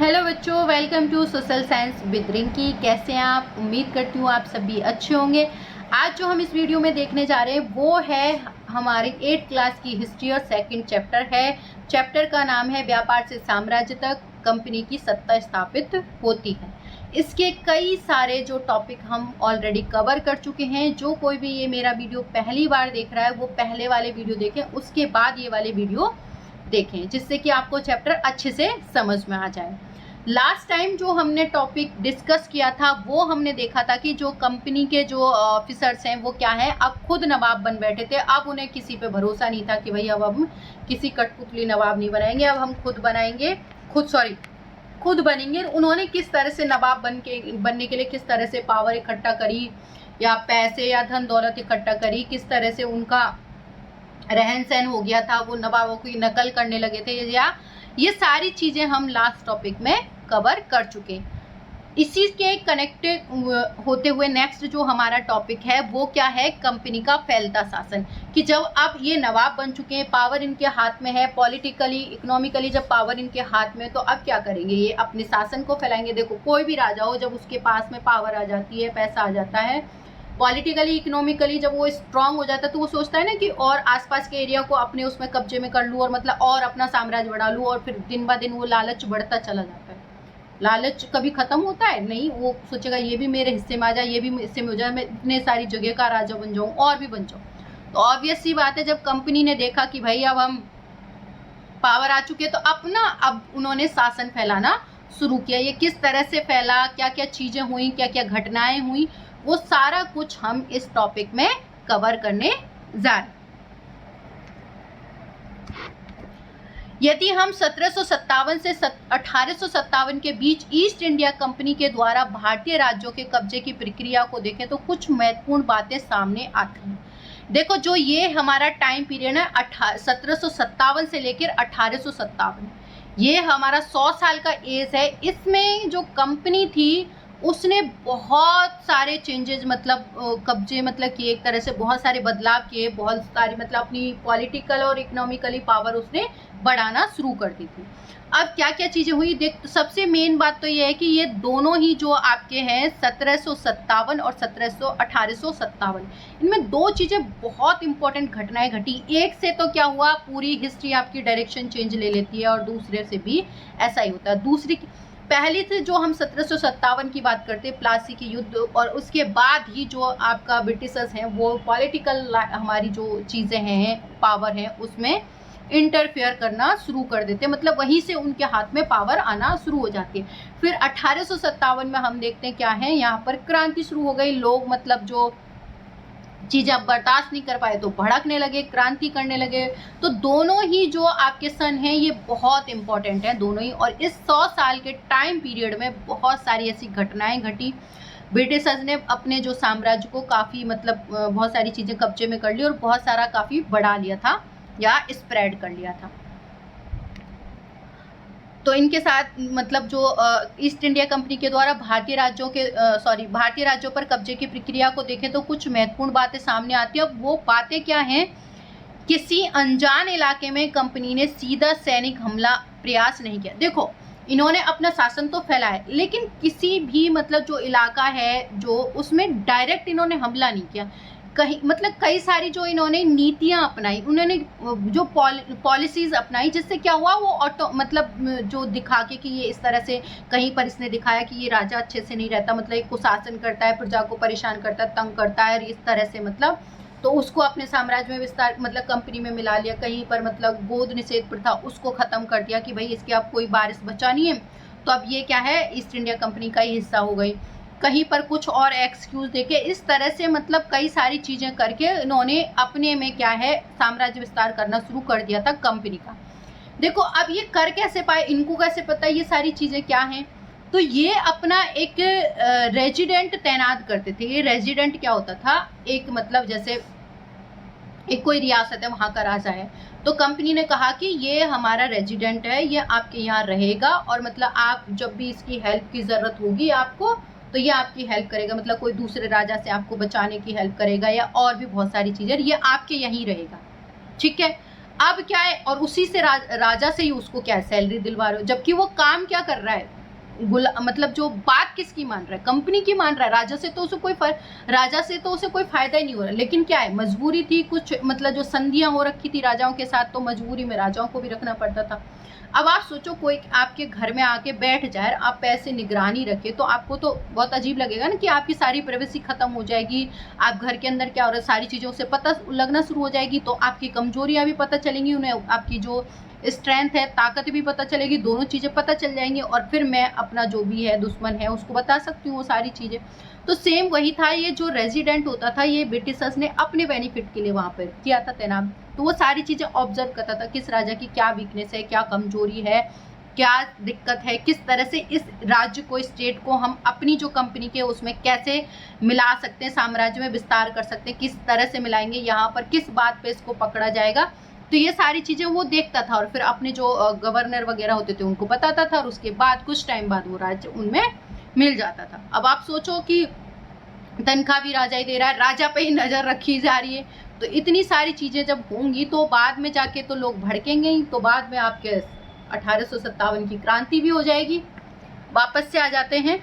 Hello बच्चों, welcome to social science with Rinki. कैसे हैं आप? उम्मीद करती हूँ आप सभी अच्छे होंगे। आज जो हम इस वीडियो में देखने जा रहे हैं वो है हमारी 8th क्लास की हिस्ट्री और सेकंड चैप्टर है। चैप्टर का नाम है व्यापार से साम्राज्य तक कंपनी की सत्ता स्थापित होती है। इसके कई सारे जो टॉपिक हम ऑलरेडी कवर कर चुके हैं। जो कोई भी ये मेरा वीडियो पहली बार देख रहा है वो पहले वाले वीडियो देखें, उसके बाद ये वाले वीडियो देखें, जिससे कि आपको चैप्टर अच्छे से समझ में आ जाए। लास्ट टाइम जो हमने टॉपिक डिस्कस किया था वो हमने देखा था कि जो कंपनी के जो ऑफिसर्स हैं वो क्या है, अब खुद नवाब बन बैठे थे। अब उन्हें किसी पे भरोसा नहीं था कि भाई अब हम किसी कठपुतली नवाब नहीं बनाएंगे, अब हम खुद बनेंगे। उन्होंने किस तरह से नवाब बनने के लिए किस तरह से पावर इकट्ठा करी, या पैसे या धन दौलत इकट्ठा करी, किस तरह से उनका रहन सहन हो गया था, वो नवाबों की नकल करने लगे थे, या ये सारी चीजें हम लास्ट टॉपिक में कवर कर चुके। इसी के कनेक्टेड होते हुए नेक्स्ट जो हमारा टॉपिक है वो क्या है, कंपनी का फैलता शासन। कि जब अब ये नवाब बन चुके हैं, पावर इनके हाथ में है, पॉलिटिकली इकोनॉमिकली जब पावर इनके हाथ में, तो अब क्या करेंगे, ये अपने शासन को फैलाएंगे। देखो, कोई भी राजा हो, जब उसके पास में पावर आ जाती है, पैसा आ जाता है, पॉलिटिकली इकोनॉमिकली जब वो स्ट्रांग हो जाता है, तो वो सोचता है ना कि और आसपास के एरिया को अपने उसमें कब्जे में कर लूँ, और मतलब और अपना साम्राज्य बढ़ा लूँ। और फिर दिन ब दिन वो लालच बढ़ता चला जाता है। लालच कभी खत्म होता है नहीं। वो सोचेगा ये भी मेरे हिस्से में आ जाए, ये भी हिस्से में हो जाए, मैं इतने सारी जगह का राजा बन जाऊँ और भी बन जाऊँ। तो ऑब्वियस सी बात है, जब कंपनी ने देखा कि भाई अब हम पावर आ चुके, तो अब उन्होंने शासन फैलाना शुरू किया। ये किस तरह से फैला, क्या क्या चीजें हुई, क्या क्या घटनाएं हुई, वो सारा कुछ हम इस टॉपिक में कवर करने जा रहे हैं। यदि हम 1757 से 1857 के बीच ईस्ट इंडिया कंपनी के द्वारा भारतीय राज्यों के कब्जे की प्रक्रिया को देखें तो कुछ महत्वपूर्ण बातें सामने आती हैं। देखो, जो ये हमारा टाइम पीरियड है 1757 से लेकर 1857, ये हमारा 100 साल का एज है। इसमें जो कंपनी थी उसने बहुत सारे चेंजेस कब्जे किए, एक तरह से बहुत सारे बदलाव किए, बहुत सारी अपनी पॉलिटिकल और इकोनॉमिकली पावर उसने बढ़ाना शुरू कर दी थी। अब क्या क्या चीजें हुई देख, सबसे मेन बात तो ये है कि ये दोनों ही जो आपके हैं 1757 और 1857, इनमें दो चीजें बहुत इंपॉर्टेंट घटनाएं घटी। एक से तो क्या हुआ, पूरी हिस्ट्री आपकी डायरेक्शन चेंज ले लेती है, और दूसरे से भी ऐसा ही होता है। पहली से जो हम 1757 की बात करते हैं, प्लासी की युद्ध, और उसके बाद ही जो आपका ब्रिटिशर्स हैं वो पॉलिटिकल हमारी जो चीजें हैं, पावर है, उसमें इंटरफेयर करना शुरू कर देते हैं। वहीं से उनके हाथ में पावर आना शुरू हो जाती है। फिर 1857 में हम देखते हैं क्या है, यहाँ पर क्रांति शुरू हो गई। लोग जो चीजें अब बर्दाश्त नहीं कर पाए तो भड़कने लगे, क्रांति करने लगे। तो दोनों ही जो आपके सन हैं ये बहुत इंपॉर्टेंट है, दोनों ही। और इस 100 साल के टाइम पीरियड में बहुत सारी ऐसी घटनाएं घटी। ब्रिटिशर्स ने अपने जो साम्राज्य को काफी बहुत सारी चीजें कब्जे में कर ली, और बहुत सारा काफी बढ़ा लिया था या स्प्रेड कर लिया था। तो इनके साथ जो ईस्ट इंडिया कंपनी के द्वारा भारतीय राज्यों पर कब्जे की प्रक्रिया को देखें तो कुछ महत्वपूर्ण बातें सामने आती है। अब वो बातें क्या हैं, किसी अनजान इलाके में कंपनी ने सीधा सैनिक हमला प्रयास नहीं किया। देखो, इन्होंने अपना शासन तो फैलाया, लेकिन किसी भी जो इलाका है जो उसमें डायरेक्ट इन्होंने हमला नहीं किया। कई सारी जो इन्होंने नीतियां अपनाई, उन्होंने जो पॉलिसीज अपनाई, जिससे क्या हुआ, वो ऑटो जो दिखा के कि ये इस तरह से, कहीं पर इसने दिखाया कि ये राजा अच्छे से नहीं रहता, एक को शासन करता है, प्रजा को परेशान करता है, तंग करता है, और इस तरह से तो उसको अपने साम्राज्य में विस्तार कंपनी में मिला लिया। कहीं पर गोद निषेध प्रथा, उसको खत्म कर दिया कि भाई इसके अब कोई वारिस बचा नहीं है, तो अब ये क्या है, ईस्ट इंडिया कंपनी का ही हिस्सा हो गई। कहीं पर कुछ और एक्सक्यूज देके, इस तरह से कई सारी चीजें करके इन्होंने अपने में क्या है, साम्राज्य विस्तार करना शुरू कर दिया था कंपनी का। देखो, अब ये कर कैसे पाए, इनको कैसे पता ये सारी चीजें क्या हैं, तो ये अपना एक रेजिडेंट तैनात करते थे। ये रेजिडेंट क्या होता था, एक जैसे एक कोई रियासत है, वहां का राजा है, तो कंपनी ने कहा कि ये हमारा रेजिडेंट है, ये आपके यहाँ रहेगा, और आप जब भी इसकी हेल्प की जरूरत होगी आपको, तो ये आपकी हेल्प करेगा। कोई दूसरे राजा से आपको बचाने की हेल्प करेगा, या और भी बहुत सारी चीजें, ये आपके यहीं रहेगा। ठीक है। अब क्या है, और उसी से राजा से ही उसको क्या सैलरी दिलवा रहे हो, जबकि वो काम क्या कर रहा है, मतलब जो बात किसकी मान रहा है, कंपनी की मान रहा है। राजा से तो उसे कोई फायदा ही नहीं हो रहा, लेकिन क्या है, मजबूरी थी कुछ, मतलब जो संधियां हो रखी थी राजाओं के साथ, तो मजबूरी में राजाओं को भी रखना पड़ता था। अब आप सोचो, कोई आपके घर में आके बैठ जाए, आप पैसे निगरानी रखे, तो आपको तो बहुत अजीब लगेगा ना कि आपकी सारी प्राइवेसी खत्म हो जाएगी, आप घर के अंदर क्या हो रहा है सारी चीजों से पता लगना शुरू हो जाएगी, तो आपकी कमजोरियां भी पता चलेंगी उन्हें, आपकी जो स्ट्रेंथ है, ताकत भी पता चलेगी, दोनों चीजें पता चल जाएंगी, और फिर मैं अपना जो भी है दुश्मन है उसको बता सकती हूँ वो सारी चीजें। तो सेम वही था, ये जो रेजिडेंट होता था ये ब्रिटिशर्स ने अपने बेनिफिट के लिए वहां पर किया था तैनात, तो वो सारी चीजें ऑब्जर्व करता था, किस राजा की क्या वीकनेस है, क्या कमजोरी है, क्या दिक्कत है, किस तरह से इस राज्य को, स्टेट को हम अपनी जो कंपनी के उसमें कैसे मिला सकते हैं, साम्राज्य में विस्तार कर सकते हैं, किस तरह से मिलाएंगे, यहाँ पर किस बात पे इसको पकड़ा जाएगा, तो ये सारी चीजें वो देखता था, और फिर अपने जो गवर्नर वगैरह होते थे उनको बताता था, और उसके बाद कुछ टाइम बाद वो राज्य उनमें मिल जाता था। अब आप सोचो कि तनख्वाह भी राजा ही दे रहा है, राजा पे ही नजर रखी जा रही है, तो इतनी सारी चीजें जब होंगी तो बाद में जाके तो लोग भड़केंगे ही, तो बाद में आपके 1857 की क्रांति भी हो जाएगी। वापस से आ जाते हैं,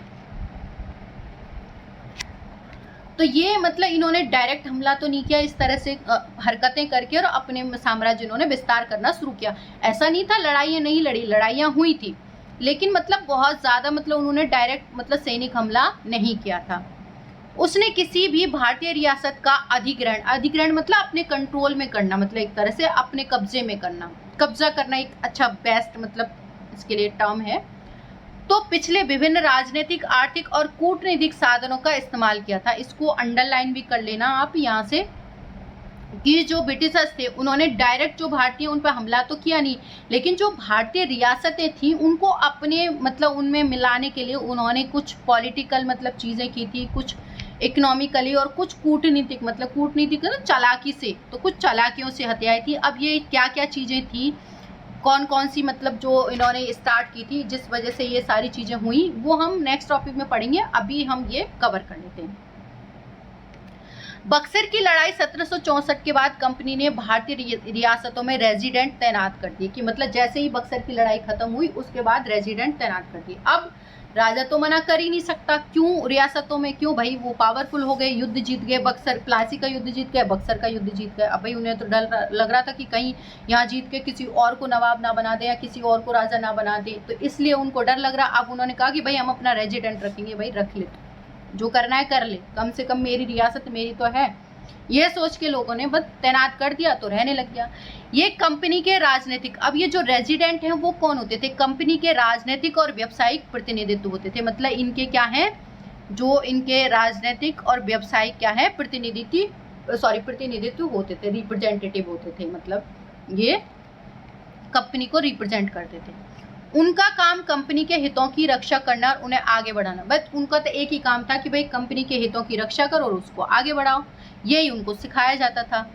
तो ये मतलब इन्होंने डायरेक्ट हमला तो नहीं किया, इस तरह से हरकतें करके और अपने साम्राज्य इन्होंने विस्तार करना शुरू किया। ऐसा नहीं था लड़ाइयाँ नहीं लड़ी, लड़ाइयाँ हुई थी, लेकिन मतलब बहुत ज्यादा मतलब उन्होंने डायरेक्ट मतलब सैनिक हमला नहीं किया था। उसने किसी भी भारतीय रियासत का अधिग्रहण मतलब अपने कंट्रोल में करना, मतलब एक तरह से अपने कब्जे में करना, कब्जा करना एक अच्छा बेस्ट मतलब इसके लिए टर्म है। तो पिछले विभिन्न राजनीतिक, आर्थिक और कूटनीतिक साधनों का इस्तेमाल किया था। इसको अंडरलाइन भी कर लेना आप यहाँ से, कि जो ब्रिटिशर्स थे उन्होंने डायरेक्ट जो भारतीय उन पर हमला तो किया नहीं, लेकिन जो भारतीय रियासतें थी उनको अपने मतलब उनमें मिलाने के लिए उन्होंने कुछ पॉलिटिकल मतलब चीजें की थी, कुछ इकोनॉमिकली और कुछ कूटनीतिक मतलब कूटनीतिक ना चालाकी से, तो कुछ चालाकियों से हत्याएं थी। अब ये क्या क्या चीजें थी, कौन कौन सी मतलब जो इन्होंने स्टार्ट की थी जिस वजह से ये सारी चीजें हुई, वो हम नेक्स्ट टॉपिक में पढ़ेंगे, अभी हम ये कवर कर लेते हैं। बक्सर की लड़ाई 1764 के बाद कंपनी ने भारतीय रियासतों में रेजिडेंट तैनात कर दिए, कि मतलब जैसे ही बक्सर की लड़ाई खत्म हुई उसके बाद रेजिडेंट तैनात कर दिए। अब राजा तो मना कर ही नहीं सकता, क्यों रियासतों में, क्यों भाई, वो पावरफुल हो गए, युद्ध जीत गए, बक्सर प्लासी का युद्ध जीत गए, बक्सर का युद्ध जीत गए। अब भाई उन्हें तो डर लग रहा था कि कहीं यहाँ जीत के किसी और को नवाब ना बना दे या किसी और को राजा ना बना दे, तो इसलिए उनको डर लग रहा। अब उन्होंने कहा कि भाई हम अपना रेजिडेंट रखेंगे, भाई रख ले, जो करना है कर ले, कम से कम मेरी रियासत मेरी तो है, ये सोच के लोगों ने बस तैनात कर दिया तो रहने लग गया। ये कंपनी के राजनीतिक, अब ये जो रेजिडेंट हैं वो कौन होते थे, कंपनी के राजनीतिक और व्यावसायिक प्रतिनिधित्व होते थे, मतलब इनके क्या है, जो इनके राजनीतिक और व्यावसायिक क्या है प्रतिनिधित्व होते थे, रिप्रेजेंटेटिव होते थे, मतलब ये कंपनी को रिप्रेजेंट करते थे। उनका काम कंपनी के हितों की रक्षा करना और उन्हें आगे बढ़ाना, बस उनका तो एक ही काम था कि भाई कंपनी के हितों की रक्षा करो और उसको आगे बढ़ाओ, यही उनको सिखाया जाता था।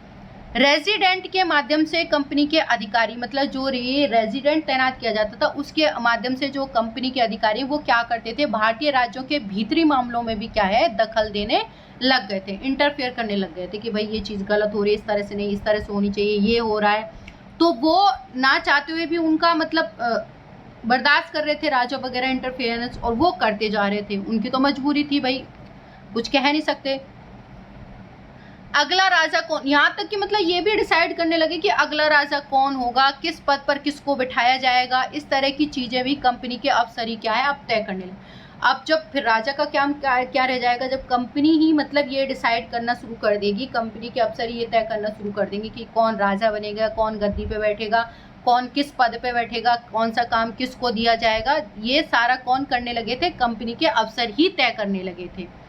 रेजिडेंट के माध्यम से कंपनी के अधिकारी, मतलब जो रेजिडेंट तैनात किया जाता था उसके माध्यम से जो कंपनी के अधिकारी वो क्या करते थे, भारतीय राज्यों के भीतरी मामलों में भी क्या है दखल देने लग गए थे, इंटरफेयर करने लग गए थे कि भाई ये चीज गलत हो रही है, इस तरह से नहीं, इस तरह से होनी चाहिए, ये हो रहा है, तो वो ना चाहते हुए भी उनका मतलब बर्दाश्त कर रहे थे राजा वगैरह इंटरफेरेंस, और वो करते जा रहे थे, उनकी तो मजबूरी थी भाई, कुछ कह नहीं सकते। अगला राजा कौन, यहाँ तक कि मतलब ये भी डिसाइड करने लगे कि अगला राजा कौन होगा, किस पद पर किसको बिठाया जाएगा, इस तरह की चीजें भी कंपनी के अफसर क्या है अब तय करने लगे। अब जब फिर राजा का क्या रह जाएगा, जब कंपनी ही मतलब ये डिसाइड करना शुरू कर देगी, कंपनी के अफसर ये तय करना शुरू कर देंगे कि कौन राजा बनेगा, कौन गद्दी पे बैठेगा, कौन किस पद पे बैठेगा, कौन सा काम किसको दिया जाएगा, ये सारा कौन करने लगे थे, कंपनी के अफसर ही तय करने लगे थे।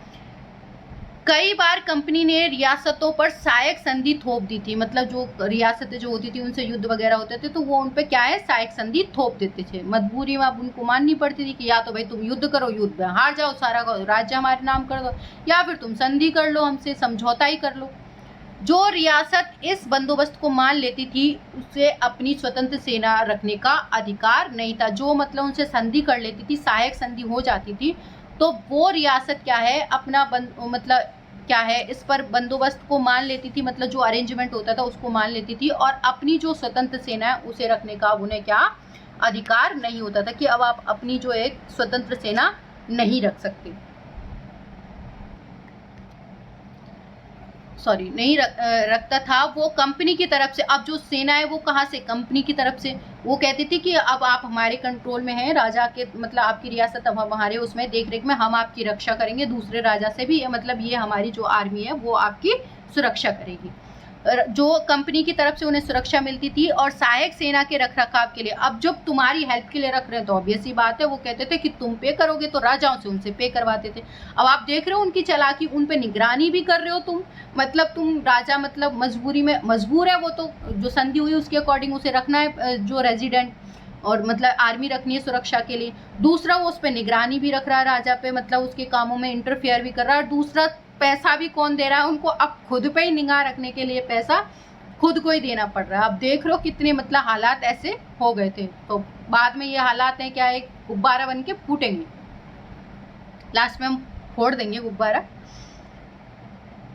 कई बार कंपनी ने रियासतों पर सहायक संधि थोप दी थी, मतलब जो रियासतें जो होती थी उनसे युद्ध वगैरह होते थे तो वो उन पे क्या है सहायक संधि थोप देते थे, मजबूरी में अब उनको माननी पड़ती थी कि या तो भाई तुम युद्ध करो, युद्ध में हार जाओ, सारा राज्य हमारे नाम कर दो, या फिर तुम संधि कर लो, हमसे समझौता ही कर लो। जो रियासत इस बंदोबस्त को मान लेती थी उसे अपनी स्वतंत्र सेना रखने का अधिकार नहीं था, जो मतलब उनसे संधि कर लेती थी, सहायक संधि हो जाती थी, तो वो रियासत क्या है अपना मतलब क्या है इस पर बंदोबस्त को मान लेती थी, मतलब जो अरेंजमेंट होता था उसको मान लेती थी, और अपनी जो स्वतंत्र सेना है उसे रखने का अब उन्हें क्या अधिकार नहीं होता था कि अब आप अपनी जो एक स्वतंत्र सेना नहीं रख सकते, सॉरी नहीं रखता था, वो कंपनी की तरफ से। अब जो सेना है वो कहाँ से, कंपनी की तरफ से। वो कहती थी कि अब आप हमारे कंट्रोल में हैं, राजा के मतलब आपकी रियासत अब हमारे उसमें देख रेख में, हम आपकी रक्षा करेंगे, दूसरे राजा से भी, मतलब ये हमारी जो आर्मी है वो आपकी सुरक्षा करेगी। जो कंपनी की तरफ से उन्हें सुरक्षा मिलती थी, और सहायक सेना के रखरखाव के लिए। अब जब तुम्हारी हेल्प के लिए रख रहे हैं तो ऑब्वियस ही बात है, वो कहते थे कि तुम पे करोगे, तो राजाओं से उनसे पे करवाते थे। अब आप देख रहे हो उनकी चालाकी, उन पे निगरानी भी कर रहे हो तुम, मतलब तुम राजा मतलब मजबूरी में मजबूर है, वो तो जो संधि हुई उसके अकॉर्डिंग उसे रखना है जो रेजिडेंट, और मतलब आर्मी रखनी है सुरक्षा के लिए। दूसरा वो उस पर निगरानी भी रख रहा है राजा पे, मतलब उसके कामों में इंटरफेयर भी कर रहा है। दूसरा पैसा भी कौन दे रहा है उनको, अब खुद पे ही निगाह रखने के लिए पैसा खुद को ही देना पड़ रहा है। अब देख रहे हो कितने मतलब हालात ऐसे हो गए थे, तो बाद में ये हालात हैं क्या, एक गुब्बारा बन के फूटेंगे, लास्ट में हम फोड़ देंगे गुब्बारा।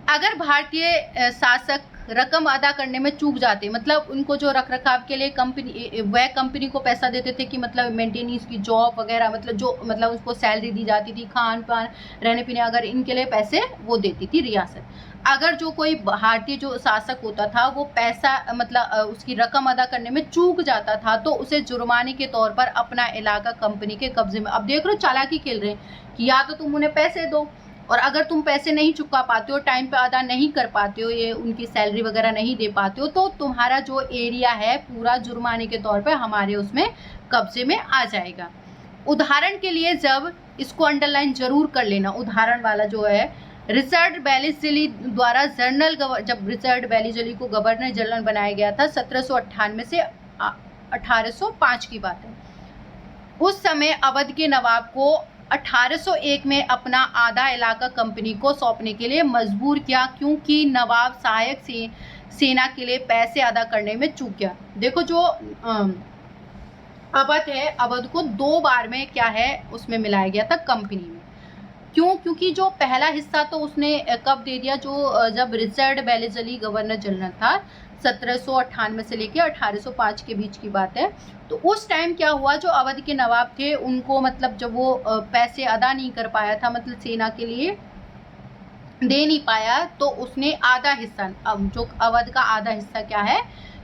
अगर भारतीय शासक रकम अदा करने में चूक जाते, मतलब उनको जो रखरखाव के लिए कंपनी को पैसा देते थे कि मतलब मेंटेनेंस की जॉब वगैरह, मतलब जो मतलब उसको सैलरी दी जाती थी, खान पान रहने पीने, अगर इनके लिए पैसे वो देती थी रियासत। अगर जो कोई भारतीय जो शासक होता था वो पैसा मतलब उसकी रकम अदा करने में चूक जाता था, तो उसे जुर्माने के तौर पर अपना इलाका कंपनी के कब्जे में। अब देख लो चालाकी खेल रहे हैं कि या तो तुम उन्हें पैसे दो, और अगर तुम पैसे नहीं चुका पाते हो, टाइम पे अदा नहीं कर पाते हो, ये उनकी सैलरी वगैरह नहीं दे पाते हो, तो तुम्हारा जो एरिया है पूरा जुर्माने के तौर पे हमारे उसमें कब्जे में आ जाएगा। उदाहरण के लिए, जब इसको अंडरलाइन जरूर कर लेना, उदाहरण वाला जो है, रिचर्ड बेलिजली द्वारा जब रिचर्ड बेलिजली को गवर्नर जनरल बनाया गया था 1798 से 1805 की बात है। उस समय अवध के नवाब को 1801 में अपना आधा इलाका कंपनी को सौंपने के लिए मजबूर किया, क्योंकि नवाब सहायक सेना के लिए पैसे अदा करने में चूक गया। देखो जो अवध है, अवध को 2 बार में क्या है उसमें मिलाया गया था कंपनी में। क्यों? क्योंकि जो पहला हिस्सा तो उसने कब दे दिया, जो जब रिचर्ड बेलिजली गवर्नर जनरल था 1798 से लेकर 1805 के बीच की बात है। तो उस टाइम क्या हुआ, जो अवध के नवाब थे उनको मतलब जब वो पैसे अदा नहीं कर पाया था, मतलब सेना के लिए दे नहीं पाया, तो उसने आधा हिस्सा, जो अवध का आधा हिस्सा क्या है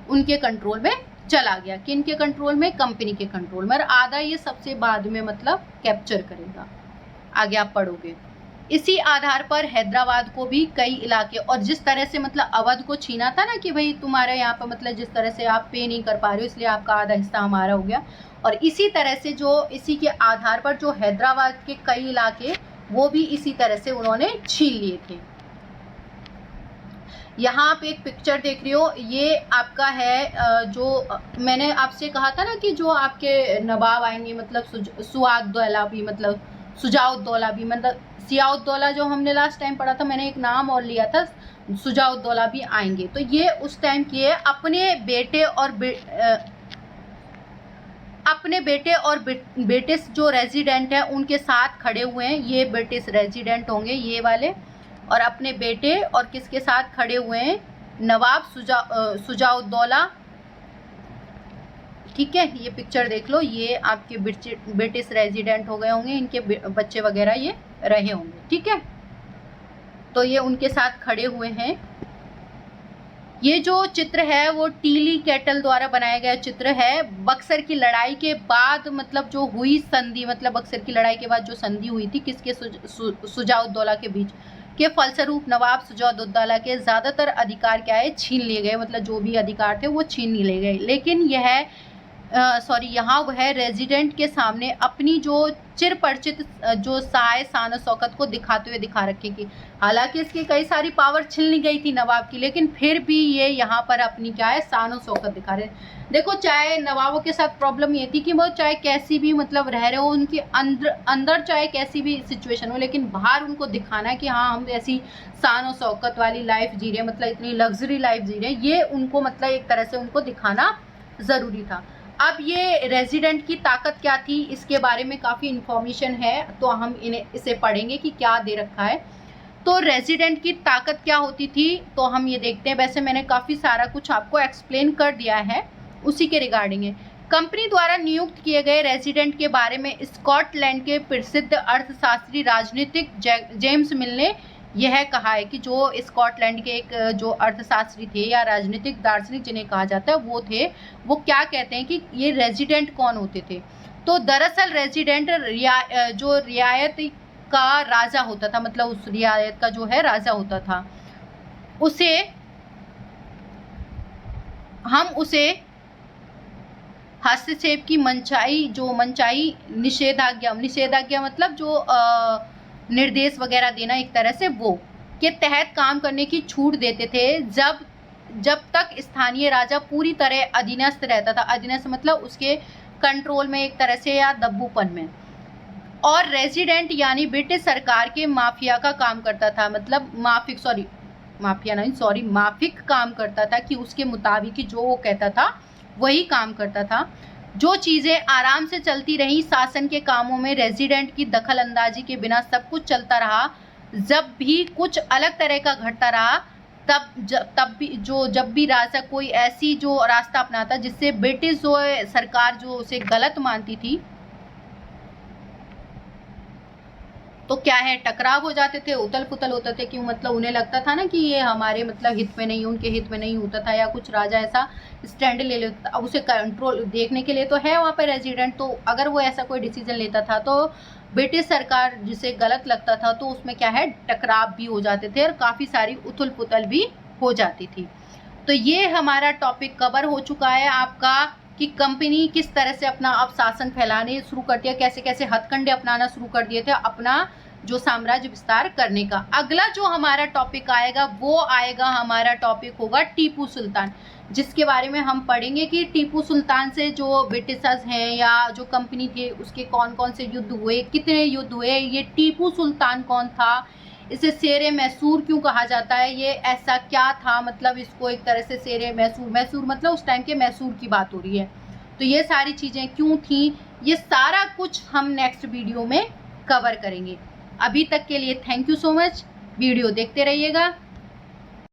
उनके कंट्रोल में चला गया। किनके कंट्रोल में? कंपनी के कंट्रोल में। और आधा ये सबसे बाद में मतलब कैप्चर करेगा, आगे आप पढ़ोगे। इसी आधार पर हैदराबाद को भी कई इलाके, और जिस तरह से मतलब अवध को छीना था ना कि भाई तुम्हारे यहाँ पर मतलब जिस तरह से आप पे नहीं कर पा रहे हो इसलिए आपका आधा हिस्सा हमारा हो गया, और इसी तरह से जो इसी के आधार पर जो हैदराबाद के कई इलाके वो भी इसी तरह से उन्होंने छीन लिए थे। यहाँ आप एक पिक्चर देख रहे हो, ये आपका है जो मैंने आपसे कहा था ना कि जो आपके नवाब आएंगे, मतलब सुजाउद्दौला भी, मतलब सुजाउद्दौला भी, मतलब सियाउद्दौला जो हमने लास्ट टाइम पढ़ा था, मैंने एक नाम और लिया था, सुजाउद्दौला भी आएंगे। तो ये उस टाइम की है, अपने बेटे और ब्रिटिश जो रेजिडेंट हैं उनके साथ खड़े हुए हैं, ये ब्रिटिश रेजिडेंट होंगे ये वाले, और अपने बेटे और किसके साथ खड़े हुए हैं, नवाब सुजाउद्दौला। ठीक है, ये पिक्चर देख लो, ये आपके ब्रिटिश रेजिडेंट हो गए होंगे, इनके बच्चे वगैरह ये रहे होंगे। ठीक है, तो ये उनके साथ खड़े हुए हैं। ये जो चित्र है वो टीली कैटल द्वारा बनाया गया चित्र है। बक्सर की लड़ाई के बाद मतलब जो हुई संधि, मतलब बक्सर की लड़ाई के बाद जो संधि हुई थी किसके, सुजाउद्दौला के बीच, के फलस्वरूप नवाब सुजाउद्दौला के ज़्यादातर अधिकार क्या है, छीन लिए गए, मतलब जो भी अधिकार थे वो छीन लिए गए। लेकिन यह यहाँ वह रेजिडेंट के सामने अपनी जो चिरपरिचित जो सहाय शान शौकत को दिखाते हुए दिखा रखेगी। हालांकि इसकी कई सारी पावर छीन ली गई थी नवाब की, लेकिन फिर भी ये यहाँ पर अपनी क्या है, शान शौकत दिखा रहे। देखो, चाहे नवाबों के साथ प्रॉब्लम ये थी कि वो चाहे कैसी भी मतलब रह रहे हो, उनके अंदर चाहे कैसी भी सिचुएशन हो, लेकिन बाहर उनको दिखाना है कि हाँ हम ऐसी शान और शौकत वाली लाइफ जी रहे हैं, मतलब इतनी लग्जरी लाइफ जी रहे हैं, ये उनको मतलब एक तरह से उनको दिखाना ज़रूरी था। अब ये रेजिडेंट की ताकत क्या थी, इसके बारे में काफ़ी इंफॉर्मेशन है, तो हम इसे पढ़ेंगे कि क्या दे रखा है। तो रेजिडेंट की ताकत क्या होती थी, तो हम ये देखते हैं। वैसे मैंने काफ़ी सारा कुछ आपको एक्सप्लेन कर दिया है, उसी के रिगार्डिंग है। कंपनी द्वारा नियुक्त किए गए रेजिडेंट के बारे में स्कॉटलैंड के प्रसिद्ध अर्थशास्त्री राजनीतिक जेम्स मिल ने यह कहा है कि जो स्कॉटलैंड के एक जो अर्थशास्त्री थे या राजनीतिक दार्शनिक जिन्हें कहा जाता है वो थे, वो क्या कहते हैं कि ये रेजिडेंट कौन होते थे। तो दरअसल रेजिडेंट जो रियायत का राजा होता था, मतलब उस रियायत का जो है राजा होता था, हम उसे हस्तक्षेप की मनचाही निषेधाज्ञा मतलब जो निर्देश वगैरह देना एक तरह से, वो के तहत काम करने की छूट देते थे जब तक स्थानीय राजा पूरी तरह अधीनस्थ रहता था। अधीनस्थ मतलब उसके कंट्रोल में एक तरह से या दब्बूपन में। और रेजिडेंट यानी ब्रिटिश सरकार के माफिया का काम करता था, मतलब माफिक काम करता था कि उसके मुताबिक जो वो कहता था वही काम करता था। जो चीज़ें आराम से चलती रही शासन के कामों में रेजिडेंट की दखल अंदाजी के बिना सब कुछ चलता रहा। जब भी कुछ अलग तरह का घटता रहा जब भी राजा कोई ऐसी जो रास्ता अपनाता जिससे ब्रिटिश जो सरकार जो उसे गलत मानती थी, तो क्या है, टकराव हो जाते थे, उथल पुथल होते थे। क्यों, मतलब उन्हें लगता था ना कि ये हमारे मतलब हित में नहीं, उनके हित में नहीं होता था, या कुछ राजा ऐसा स्टैंड ले लेता। अब उसे कंट्रोल देखने के लिए तो है वहाँ पे रेजिडेंट, तो अगर वो ऐसा कोई डिसीजन लेता था तो ब्रिटिश सरकार जिसे गलत लगता था तो उसमें क्या है, टकराव भी हो जाते थे और काफ़ी सारी उथल पुथल भी हो जाती थी। तो ये हमारा टॉपिक कवर हो चुका है आपका कि कंपनी किस तरह से अपना अब शासन फैलाने शुरू कर दिया, कैसे कैसे हथकंडे अपनाना शुरू कर दिए थे अपना जो साम्राज्य विस्तार करने का। अगला जो हमारा टॉपिक आएगा वो आएगा, हमारा टॉपिक होगा टीपू सुल्तान, जिसके बारे में हम पढ़ेंगे कि टीपू सुल्तान से जो ब्रिटिशर्स हैं या जो कंपनी थे उसके कौन कौन से युद्ध हुए, कितने युद्ध हुए, ये टीपू सुल्तान कौन था, इसे शेरे मैसूर क्यों कहा जाता है, ये ऐसा क्या था, मतलब इसको एक तरह से शेरे मैसूर मतलब उस टाइम के मैसूर की बात हो रही है, तो ये सारी चीज़ें क्यों थी, ये सारा कुछ हम नेक्स्ट वीडियो में कवर करेंगे। अभी तक के लिए thank you so much, video देखते रहिएगा।